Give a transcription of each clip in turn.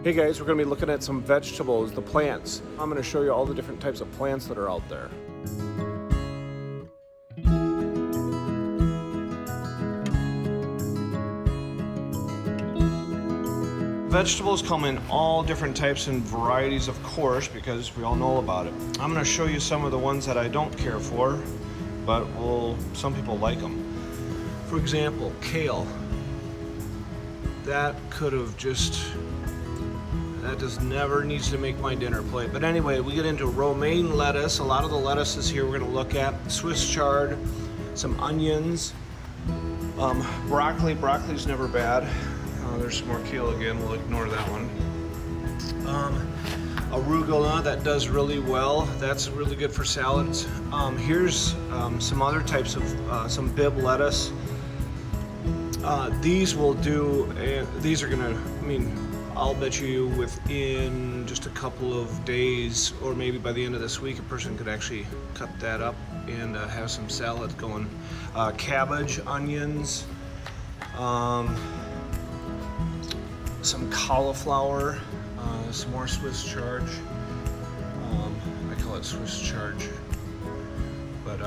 Hey guys, we're going to be looking at some vegetables, the plants. I'm going to show you all the different types of plants that are out there. Vegetables come in all different types and varieties, of course, because we all know about it. I'm going to show you some of the ones that I don't care for, but some people like them. For example, kale. That just never needs to make my dinner plate. But anyway, we get into romaine lettuce. A lot of the lettuces here we're going to look at. Swiss chard, some onions, broccoli. Broccoli's never bad. There's some more kale again. We'll ignore that one. Arugula, that does really well. That's really good for salads. Here's some other types of some Bibb lettuce. These will do. These are gonna. I'll bet you within just a couple of days, or maybe by the end of this week, a person could actually cut that up and have some salad going. Cabbage, onions, some cauliflower, some more Swiss chard. I call it Swiss chard, but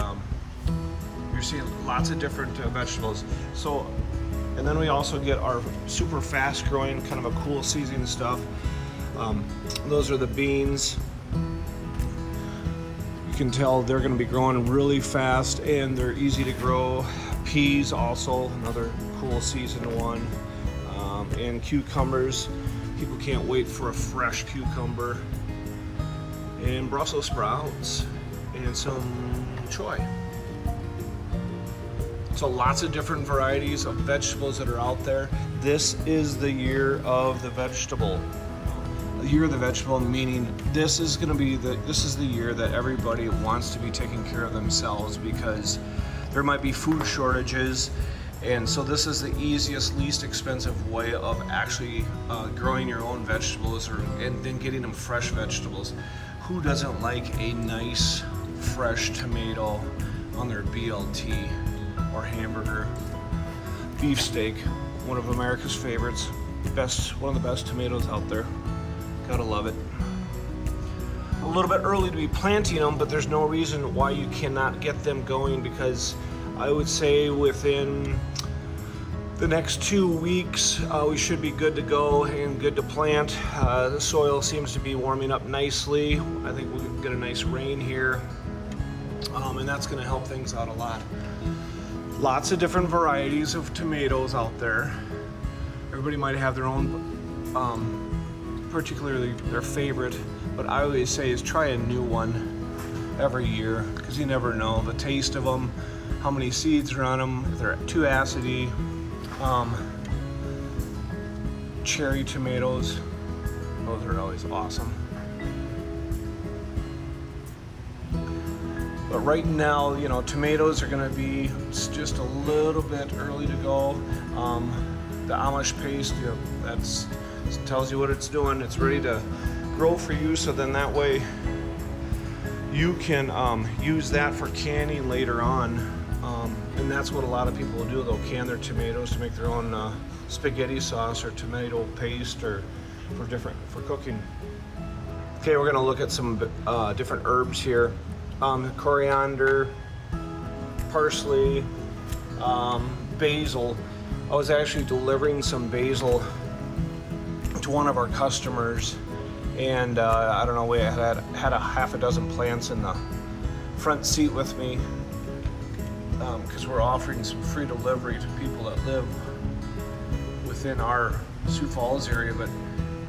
you're seeing lots of different vegetables. And then we also get our super fast growing, kind of a cool season stuff. Those are the beans. You can tell they're going to be growing really fast and they're easy to grow. Peas also, another cool season one. And cucumbers. People can't wait for a fresh cucumber. And Brussels sprouts and some choy. So lots of different varieties of vegetables that are out there. This is the year of the vegetable. The year of the vegetable, meaning this is the year that everybody wants to be taking care of themselves, because there might be food shortages, and so this is the easiest, least expensive way of actually growing your own vegetables and then getting them fresh vegetables. Who doesn't like a nice fresh tomato on their BLT? Or hamburger? Beefsteak, one of America's favorites. One of the best tomatoes out there. Gotta love it. A little bit early to be planting them, but there's no reason why you cannot get them going, because I would say within the next 2 weeks we should be good to go and good to plant. The soil seems to be warming up nicely. I think we'll get a nice rain here, and that's going to help things out a lot. Lots of different varieties of tomatoes out there. Everybody might have their own, particularly their favorite, but I always say is try a new one every year, because you never know the taste of them, how many seeds are on them, if they're too acidy. Cherry tomatoes, those are always awesome. But right now, tomatoes are going to be just a little bit early to go. The Amish paste, that tells you what it's doing. It's ready to grow for you, so then that way you can use that for canning later on. And that's what a lot of people will do. They'll can their tomatoes to make their own spaghetti sauce or tomato paste, or for cooking. Okay, we're going to look at some different herbs here. Coriander, parsley, basil. I was actually delivering some basil to one of our customers, and I don't know, we had a half a dozen plants in the front seat with me, because we're offering some free delivery to people that live within our Sioux Falls area, but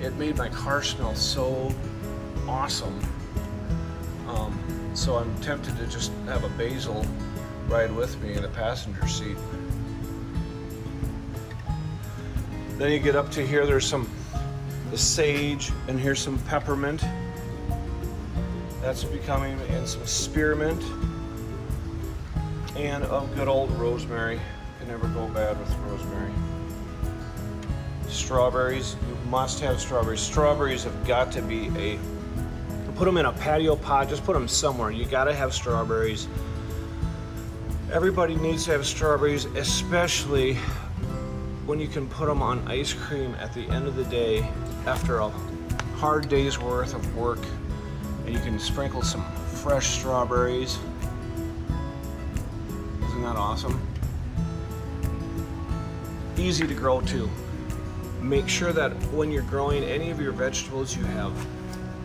it made my car smell so awesome. So I'm tempted to just have a basil ride with me in the passenger seat. Then you get up to here, there's the sage, and here's some peppermint. That's becoming, and some spearmint, and a good old rosemary. Can never go bad with rosemary. Strawberries, you must have strawberries. Strawberries have got to be put them in a patio pot, just put them somewhere. You gotta have strawberries. Everybody needs to have strawberries, especially when you can put them on ice cream at the end of the day after a hard day's worth of work, and you can sprinkle some fresh strawberries. Isn't that awesome? Easy to grow too. Make sure that when you're growing any of your vegetables, you have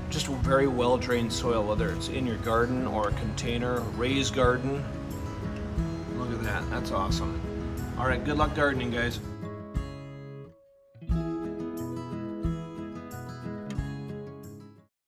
just very well drained soil, whether it's in your garden or a container, raised garden. Look at that, that's awesome. All right, good luck gardening, guys.